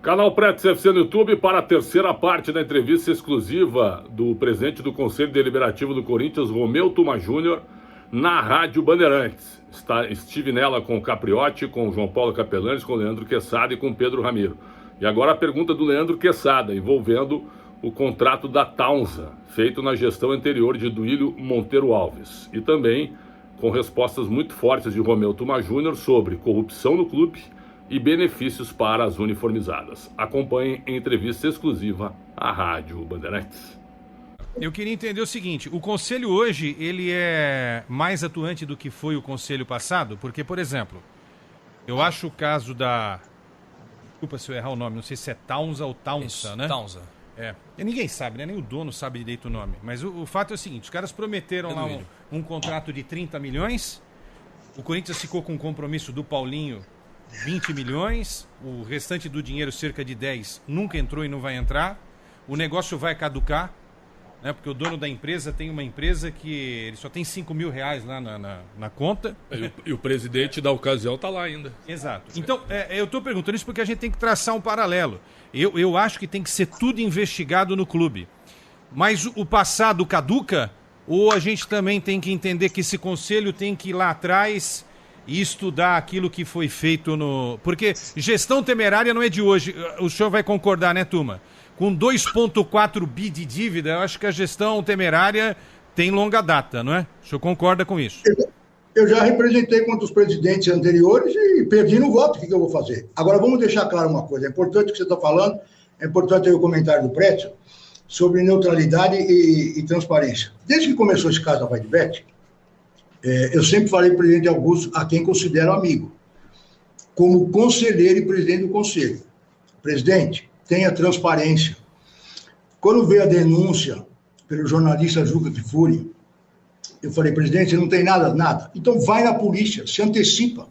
Canal Pretos FC no YouTube para a terceira parte da entrevista exclusiva do presidente do Conselho Deliberativo do Corinthians, Romeu Tuma Júnior, na Rádio Bandeirantes. Estive nela com o Capriotti, com o João Paulo Capelanes, com o Leandro Quesada e com o Pedro Ramiro. E agora a pergunta do Leandro Quesada, envolvendo o contrato da Taunza, feito na gestão anterior de Duílio Monteiro Alves. E também com respostas muito fortes de Romeu Tuma Júnior sobre corrupção no clube e benefícios para as uniformizadas. Acompanhem em entrevista exclusiva à Rádio Bandeirantes. Eu queria entender o seguinte, o conselho hoje, ele é mais atuante do que foi o conselho passado? Porque, por exemplo, eu acho o caso da... Desculpa se eu errar o nome, não sei se é Taunza ou Taunza, isso, né? Taunza. É, e ninguém sabe, né? Nem o dono sabe direito o nome. Mas o fato é o seguinte, os caras prometeram lá um contrato de 30 milhões, o Corinthians ficou com um compromisso do Paulinho 20 milhões, o restante do dinheiro, cerca de 10, nunca entrou e não vai entrar. O negócio vai caducar, né? Porque o dono da empresa tem uma empresa que ele só tem 5 mil reais lá na conta. E o presidente da ocasião está lá ainda. Exato. Então, eu estou perguntando isso porque a gente tem que traçar um paralelo. Eu acho que tem que ser tudo investigado no clube. Mas o passado caduca, ou a gente também tem que entender que esse conselho tem que ir lá atrás e estudar aquilo que foi feito no... Porque gestão temerária não é de hoje. O senhor vai concordar, né, turma? Com 2,4 bi de dívida, eu acho que a gestão temerária tem longa data, não é? O senhor concorda com isso? Eu já representei contra os presidentes anteriores e perdi no voto. O que eu vou fazer? Agora, vamos deixar claro uma coisa. É importante o que você está falando, é importante aí o comentário do Preto sobre neutralidade e transparência. Desde que começou esse caso da Vaidbet, eu sempre falei para o presidente Augusto, a quem considero amigo, como conselheiro e presidente do conselho. Presidente, tenha transparência. Quando veio a denúncia pelo jornalista Juca Kfouri, eu falei, presidente, não tem nada. Então vai na polícia, se antecipa.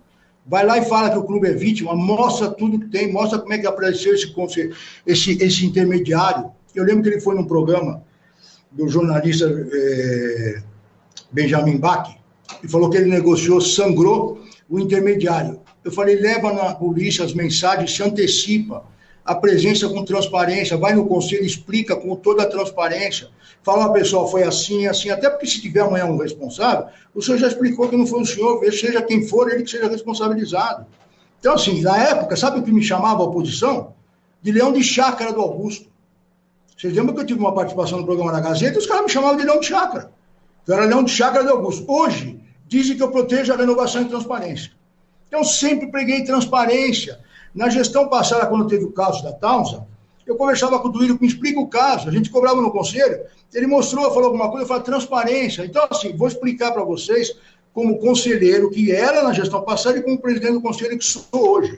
Vai lá e fala que o clube é vítima, mostra tudo que tem, mostra como é que apareceu esse intermediário. Eu lembro que ele foi num programa do jornalista Benjamin Bach, e falou que ele negociou, sangrou o intermediário. Eu falei, leva na polícia as mensagens, se antecipa, a presença com transparência, vai no conselho, explica com toda a transparência, fala, pessoal, foi assim, até porque se tiver amanhã um responsável, o senhor já explicou que não foi o senhor, seja quem for, ele que seja responsabilizado. Então, assim, na época, sabe o que me chamava a oposição? De leão de chácara do Augusto. Vocês lembram que eu tive uma participação no programa da Gazeta, os caras me chamavam de leão de chácara. Eu era leão de chácara do Augusto. Hoje, dizem que eu protejo a renovação e transparência. Então, sempre preguei transparência. Na gestão passada, quando teve o caso da Taunza, eu conversava com o Duílio, me explica o caso, a gente cobrava no conselho, ele mostrou, falou alguma coisa, eu falei, transparência. Então, assim, vou explicar para vocês, como conselheiro que era na gestão passada e como presidente do conselho que sou hoje.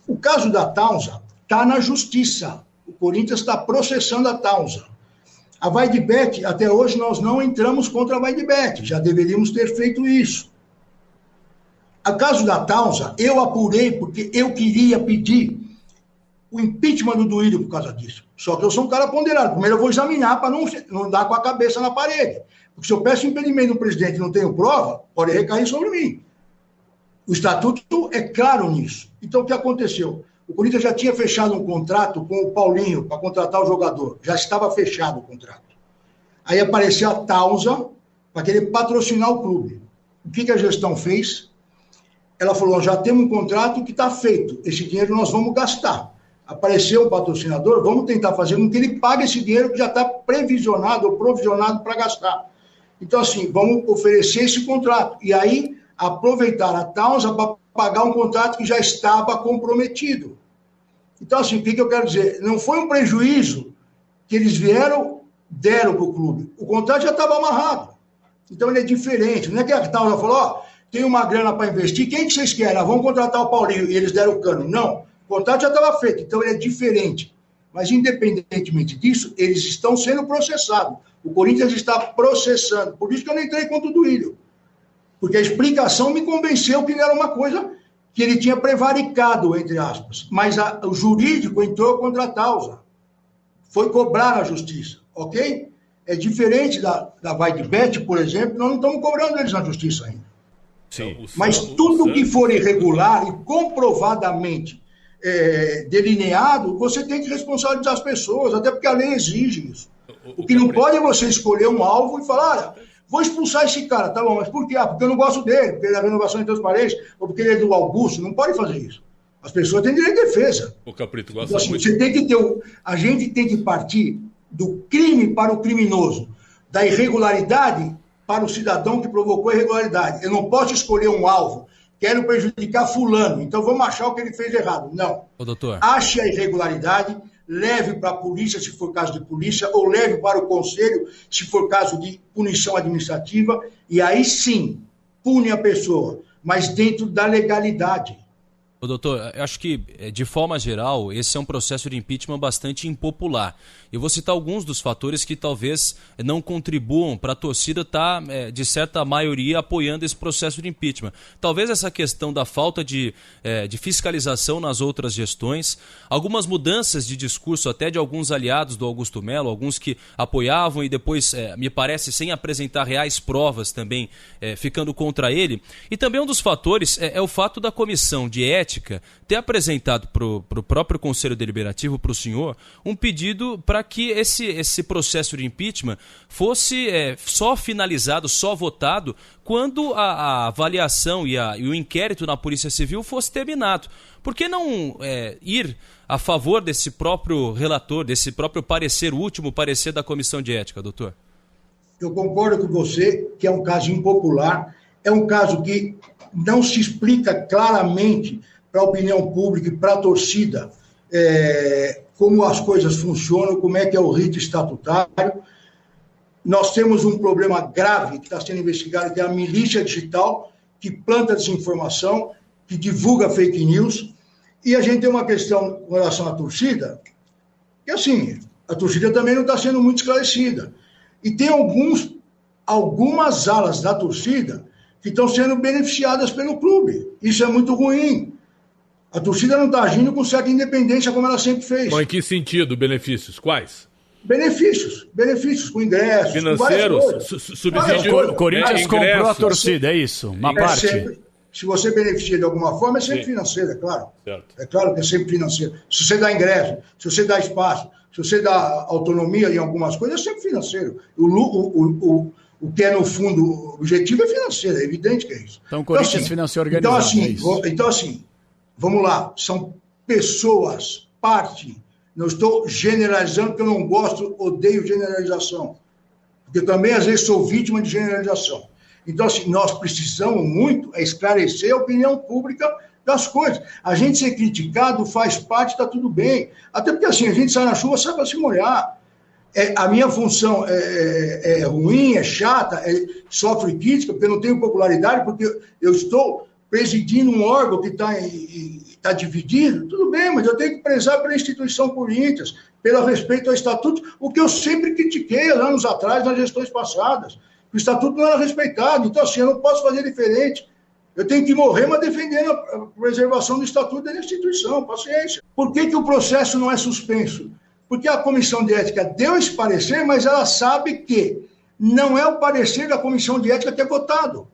O caso da Taunza está na justiça. O Corinthians está processando a Taunza. A Vaidbet, até hoje, nós não entramos contra a Vaidbet, já deveríamos ter feito isso. A caso da Taunza, eu apurei porque eu queria pedir o impeachment do Duílio por causa disso. Só que eu sou um cara ponderado. Primeiro eu vou examinar para não dar com a cabeça na parede. Porque se eu peço impedimento do presidente e não tenho prova, pode recair sobre mim. O estatuto é claro nisso. Então, o que aconteceu? O Corinthians já tinha fechado um contrato com o Paulinho para contratar o jogador. Já estava fechado o contrato. Aí apareceu a Taunza para querer patrocinar o clube. O que a gestão fez? Ela falou, já temos um contrato que está feito. Esse dinheiro nós vamos gastar. Apareceu um patrocinador, vamos tentar fazer com que ele pague esse dinheiro que já está previsionado ou provisionado para gastar. Então, assim, vamos oferecer esse contrato. E aí, aproveitar a Taunza para pagar um contrato que já estava comprometido. Então, assim, o que eu quero dizer? Não foi um prejuízo que eles deram para o clube. O contrato já estava amarrado. Então, ele é diferente. Não é que a Taunza falou, ó, tem uma grana para investir, quem que vocês querem? Vamos contratar o Paulinho. E eles deram o cano. Não, o contrato já estava feito, então ele é diferente. Mas, independentemente disso, eles estão sendo processados. O Corinthians está processando. Por isso que eu não entrei contra o Duílio. Porque a explicação me convenceu que era uma coisa que ele tinha prevaricado, entre aspas. Mas o jurídico entrou contra a Taunza. Foi cobrar na justiça, ok? É diferente da Vaidbet, por exemplo, nós não estamos cobrando eles na justiça ainda. Sim. Mas tudo que for irregular e comprovadamente delineado, você tem que responsabilizar as pessoas, até porque a lei exige isso. O que não pode é você escolher um alvo e falar, olha, vou expulsar esse cara, tá bom, mas por quê? Porque eu não gosto dele, porque ele é da renovação de transparência, ou porque ele é do Augusto. Não pode fazer isso. As pessoas têm direito de defesa. O Caprito gosta então, assim, muito. você tem que ter a gente tem que partir do crime para o criminoso, da irregularidade para o cidadão que provocou a irregularidade. Eu não posso escolher um alvo. Quero prejudicar fulano, então vamos achar o que ele fez errado. Não. Ô, doutor. Ache a irregularidade, leve para a polícia, se for caso de polícia, ou leve para o conselho, se for caso de punição administrativa, e aí sim, pune a pessoa, mas dentro da legalidade. Ô, doutor, eu acho que, de forma geral, esse é um processo de impeachment bastante impopular. Eu vou citar alguns dos fatores que talvez não contribuam para a torcida estar, de certa maioria, apoiando esse processo de impeachment. Talvez essa questão da falta de fiscalização nas outras gestões, algumas mudanças de discurso até de alguns aliados do Augusto Melo, alguns que apoiavam e depois, me parece, sem apresentar reais provas também, ficando contra ele. E também um dos fatores é o fato da comissão de ética ter apresentado para o próprio Conselho Deliberativo, para o senhor, um pedido para que esse processo de impeachment fosse só finalizado, só votado, quando a avaliação e o inquérito na Polícia Civil fosse terminado. Por que não ir a favor desse próprio relator, desse próprio parecer, o último parecer da Comissão de Ética, doutor? Eu concordo com você que é um caso impopular, é um caso que não se explica claramente para a opinião pública e para a torcida como as coisas funcionam, como é que é o rito estatutário. Nós temos um problema grave que está sendo investigado, que é a milícia digital, que planta desinformação, que divulga fake news, e a gente tem uma questão com relação à torcida, que assim, a torcida também não está sendo muito esclarecida. E tem algumas alas da torcida que estão sendo beneficiadas pelo clube. Isso é muito ruim. A torcida não está agindo com certa independência como ela sempre fez. Mas em que sentido, benefícios? Quais? Benefícios com ingressos, financeiros, subsídio. O Corinthians comprou a torcida, é isso? Uma parte. Sempre, se você beneficia de alguma forma, é sempre financeiro, é claro. Certo. É claro que é sempre financeiro. Se você dá ingresso, se você dá espaço, se você dá autonomia em algumas coisas, é sempre financeiro. O que é, no fundo, o objetivo é financeiro, é evidente que é isso. Então o Corinthians financia organizado. Então, assim, vamos lá, são pessoas, parte, não estou generalizando, porque eu não gosto, odeio generalização, porque também às vezes sou vítima de generalização. Então, assim, nós precisamos muito esclarecer a opinião pública das coisas. A gente ser criticado faz parte, está tudo bem, até porque assim, a gente sai na chuva, sai para se molhar. A minha função é ruim, é chata, sofre crítica, porque eu não tenho popularidade, porque eu estou presidindo um órgão que está dividido, tudo bem, mas eu tenho que prezar pela instituição Corinthians, pelo respeito ao Estatuto, o que eu sempre critiquei anos atrás, nas gestões passadas. O Estatuto não era respeitado, então assim, eu não posso fazer diferente. Eu tenho que morrer, mas defendendo a preservação do Estatuto da instituição, paciência. Por que o processo não é suspenso? Porque a Comissão de Ética deu esse parecer, mas ela sabe que não é o parecer da Comissão de Ética que é votado.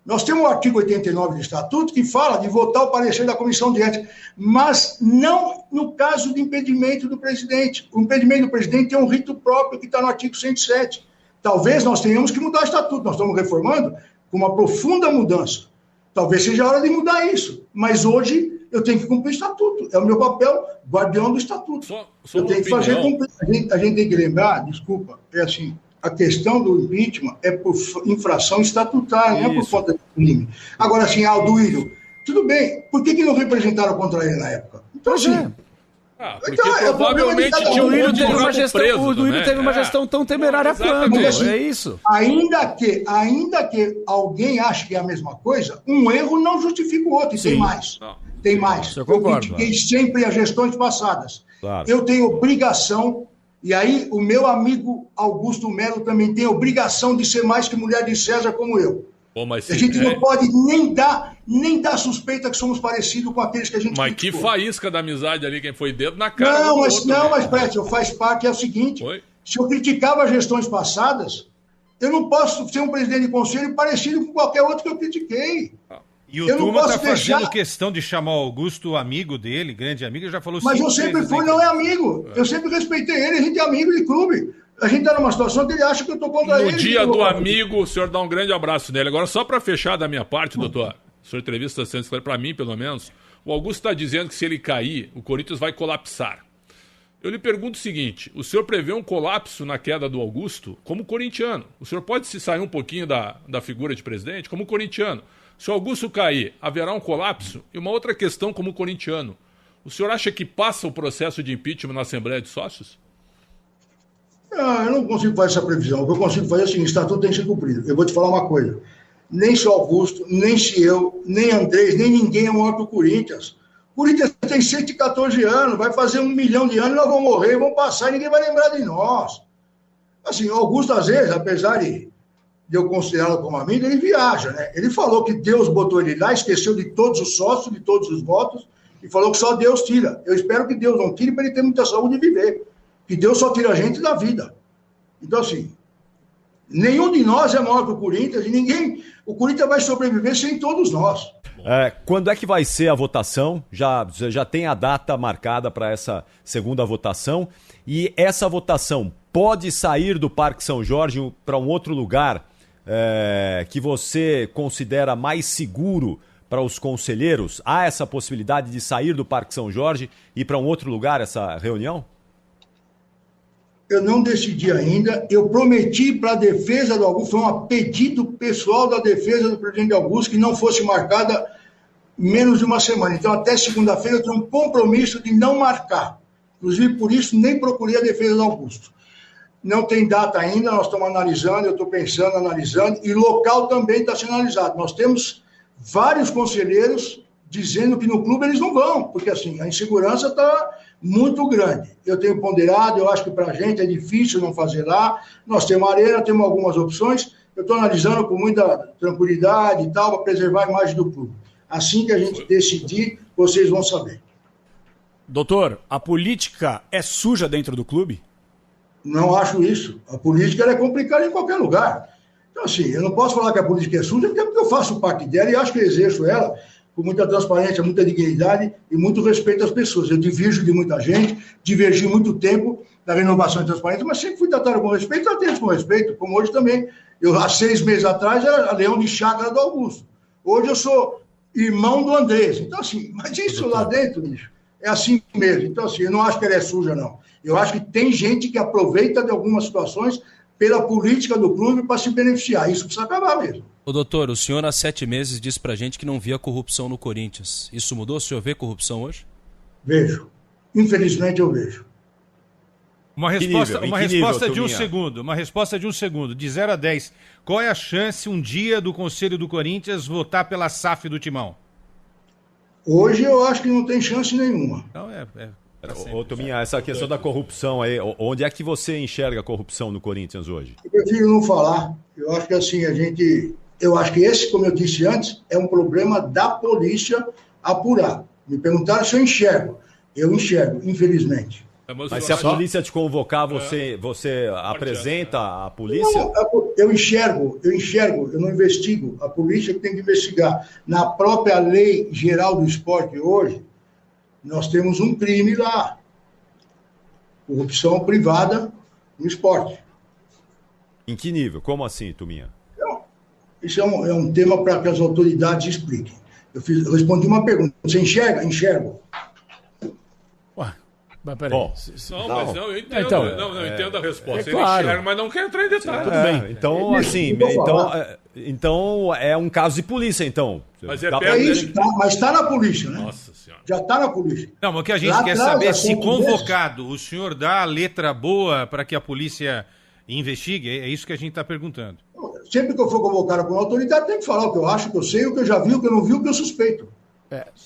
Nós temos o artigo 89 do Estatuto que fala de votar o parecer da Comissão de Ética, mas não no caso de impedimento do presidente. O impedimento do presidente tem um rito próprio que está no artigo 107. Talvez nós tenhamos que mudar o Estatuto. Nós estamos reformando com uma profunda mudança. Talvez seja a hora de mudar isso. Mas hoje eu tenho que cumprir o Estatuto. É o meu papel, guardião do Estatuto. Eu tenho que fazer cumprir. A gente tem que lembrar, desculpa, é assim, a questão do impeachment é por infração estatutária, não é por falta de crime. Agora, assim, Duílio, tudo bem, por que não representaram contra ele na época? Então, assim... porque provavelmente tinha um monte de rabo preso, o Duílio teve uma gestão tão temerária quanto. Assim, é isso. Ainda que alguém ache que é a mesma coisa, um erro não justifica o outro. E tem mais. Tem mais. Eu critiquei sempre as gestões passadas. Claro. Eu tenho obrigação, e aí o meu amigo Augusto Melo também tem obrigação de ser mais que mulher de César como eu. Bom, mas a gente não pode nem dar suspeita que somos parecidos com aqueles que a gente Mas criticou. Que faísca da amizade ali, quem foi dedo na cara do outro. Mas Prédio, faz parte, é o seguinte, se eu criticava as gestões passadas, eu não posso ser um presidente de conselho parecido com qualquer outro que eu critiquei. E o Tuma está fazendo questão de chamar o Augusto amigo dele, grande amigo, ele já falou... Mas eu sempre fui, não é amigo. Eu sempre respeitei ele, a gente é amigo de clube. A gente está numa situação que ele acha que eu estou contra ele. No dia do amigo, o senhor dá um grande abraço nele. Agora, só para fechar da minha parte, doutor, a sua entrevista está sendo clara para mim, pelo menos, o Augusto está dizendo que se ele cair, o Corinthians vai colapsar. Eu lhe pergunto o seguinte, o senhor prevê um colapso na queda do Augusto como corintiano? O senhor pode se sair um pouquinho da figura de presidente como corintiano? Se o Augusto cair, haverá um colapso? E uma outra questão como corintiano. O senhor acha que passa o processo de impeachment na Assembleia de Sócios? Eu não consigo fazer essa previsão. O que eu consigo fazer é o seguinte, o estatuto tem que ser cumprido. Eu vou te falar uma coisa. Nem se o Augusto, nem se eu, nem Andrés, nem ninguém é maior que o Corinthians. O Corinthians tem 114 anos, vai fazer 1 milhão de anos, nós vamos morrer, vamos passar e ninguém vai lembrar de nós. Assim, o Augusto, às vezes, apesar de eu considerá-lo como amigo, ele viaja, né? Ele falou que Deus botou ele lá, esqueceu de todos os sócios, de todos os votos, e falou que só Deus tira. Eu espero que Deus não tire para ele ter muita saúde e viver. Que Deus só tira a gente da vida. Então, assim, nenhum de nós é maior que o Corinthians, e o Corinthians vai sobreviver sem todos nós. Quando é que vai ser a votação? Já tem a data marcada para essa segunda votação, e essa votação pode sair do Parque São Jorge para um outro lugar que você considera mais seguro para os conselheiros? Há essa possibilidade de sair do Parque São Jorge e ir para um outro lugar essa reunião? Eu não decidi ainda. Eu prometi para a defesa do Augusto, foi um pedido pessoal da defesa do presidente Augusto que não fosse marcada menos de uma semana. Então, até segunda-feira, eu tenho um compromisso de não marcar. Inclusive, por isso, nem procurei a defesa do Augusto. Não tem data ainda, nós estamos analisando, eu estou pensando, analisando, e local também está sendo analisado. Nós temos vários conselheiros dizendo que no clube eles não vão, porque assim, a insegurança está muito grande. Eu tenho ponderado, eu acho que para a gente é difícil não fazer lá. Nós temos arena, temos algumas opções. Eu estou analisando com muita tranquilidade e tal, para preservar a imagem do clube. Assim que a gente decidir, vocês vão saber. Doutor, a política é suja dentro do clube? Não acho isso. A política ela é complicada em qualquer lugar. Então, assim, eu não posso falar que a política é suja, porque eu faço parte dela e acho que exerço ela com muita transparência, muita dignidade e muito respeito às pessoas. Eu divirjo de muita gente, divergi muito tempo na renovação e transparência, mas sempre fui tratado com respeito, tratei com respeito, como hoje também. Eu, há 6 meses atrás, era leão de chácara do Augusto. Hoje eu sou irmão do Andrés. Então, assim, mas isso lá dentro, bicho, é assim mesmo. Então, assim, eu não acho que ela é suja, não. Eu acho que tem gente que aproveita de algumas situações pela política do clube para se beneficiar. Isso precisa acabar mesmo. Ô doutor, o senhor há 7 meses disse pra gente que não via corrupção no Corinthians. Isso mudou? O senhor vê corrupção hoje? Vejo. Infelizmente eu vejo. Uma resposta de um segundo. Uma resposta de 1 segundo. De 0 a 10. Qual é a chance um dia do Conselho do Corinthians votar pela SAF do Timão? Hoje eu acho que não tem chance nenhuma. Então Ô, Tominha, essa questão da corrupção aí, onde é que você enxerga a corrupção no Corinthians hoje? Eu prefiro não falar. Eu acho que assim, eu acho que esse, como eu disse antes, é um problema da polícia apurar. Me perguntaram se eu enxergo. Eu enxergo, infelizmente. Mas se a polícia te convocar, você apresenta a polícia? Não, eu enxergo, eu não investigo. A polícia tem que investigar. Na própria lei geral do esporte hoje, nós temos um crime lá. Corrupção privada no esporte. Em que nível? Como assim, Tominha? Então, isso é um tema para que as autoridades expliquem. Eu respondi uma pergunta. Você enxerga? Enxergo. Mas peraí. Eu entendo. Eu entendo a resposta. Ele claro. enxerga, mas não quer entrar em detalhes. Tudo bem. Então, assim, então é um caso de polícia, então. Mas isso, mas está na polícia, né? Nossa Senhora. Já está na polícia. Não, mas o que a gente quer saber é se convocado, o senhor dá a letra boa para que a polícia investigue? É isso que a gente está perguntando. Sempre que eu for convocado por uma autoridade, tem que falar o que eu acho, o que eu sei, o que eu já vi, o que eu não vi, o que eu suspeito.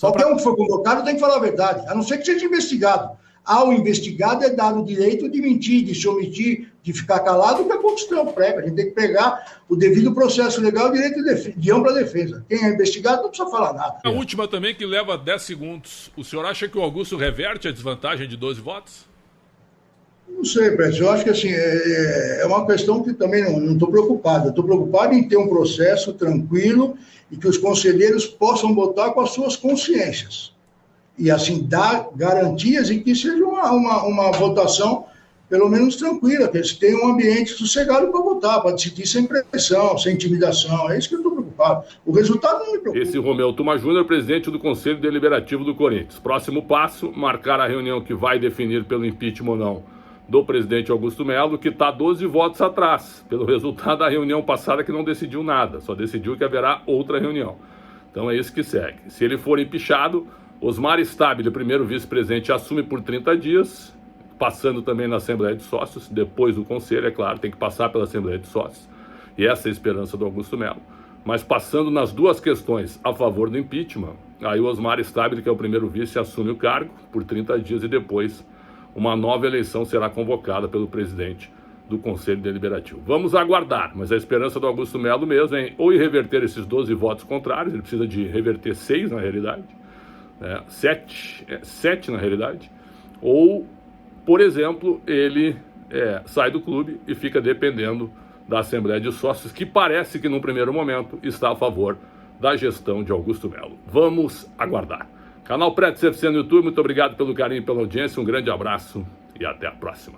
Qualquer um que for convocado tem que falar a verdade, a não ser que seja investigado. Ao investigado é dado o direito de mentir, de se omitir, de ficar calado, que a Constituição prega. A gente tem que pegar o devido processo legal e o direito de ampla defesa. Quem é investigado não precisa falar nada. A última também, que leva 10 segundos. O senhor acha que o Augusto reverte a desvantagem de 12 votos? Não sei, Prédio. Eu acho que assim, é uma questão que também não estou preocupado. Eu estou preocupado em ter um processo tranquilo e que os conselheiros possam votar com as suas consciências. E, assim, dar garantias e que seja uma votação, pelo menos tranquila, que eles tenham um ambiente sossegado para votar, para decidir sem pressão, sem intimidação. É isso que eu estou preocupado. O resultado não me preocupa. Esse Romeu Tuma Júnior, presidente do Conselho Deliberativo do Corinthians. Próximo passo, marcar a reunião que vai definir pelo impeachment ou não do presidente Augusto Melo, que está 12 votos atrás, pelo resultado da reunião passada que não decidiu nada, só decidiu que haverá outra reunião. Então é isso que segue. Se ele for empichado, Osmar Stabile, primeiro vice-presidente, assume por 30 dias, passando também na Assembleia de Sócios, depois do Conselho, é claro, tem que passar pela Assembleia de Sócios, e essa é a esperança do Augusto Melo. Mas passando nas duas questões a favor do impeachment, aí o Osmar Stabile, que é o primeiro vice, assume o cargo por 30 dias e depois uma nova eleição será convocada pelo presidente do Conselho Deliberativo. Vamos aguardar, mas a esperança do Augusto Melo mesmo é ou reverter esses 12 votos contrários, ele precisa de reverter 6 na realidade, 7 na realidade, ou, por exemplo, ele sai do clube e fica dependendo da Assembleia de Sócios, que parece que, num primeiro momento, está a favor da gestão de Augusto Melo. Vamos aguardar. Canal Preto CFC no YouTube, muito obrigado pelo carinho e pela audiência, um grande abraço e até a próxima.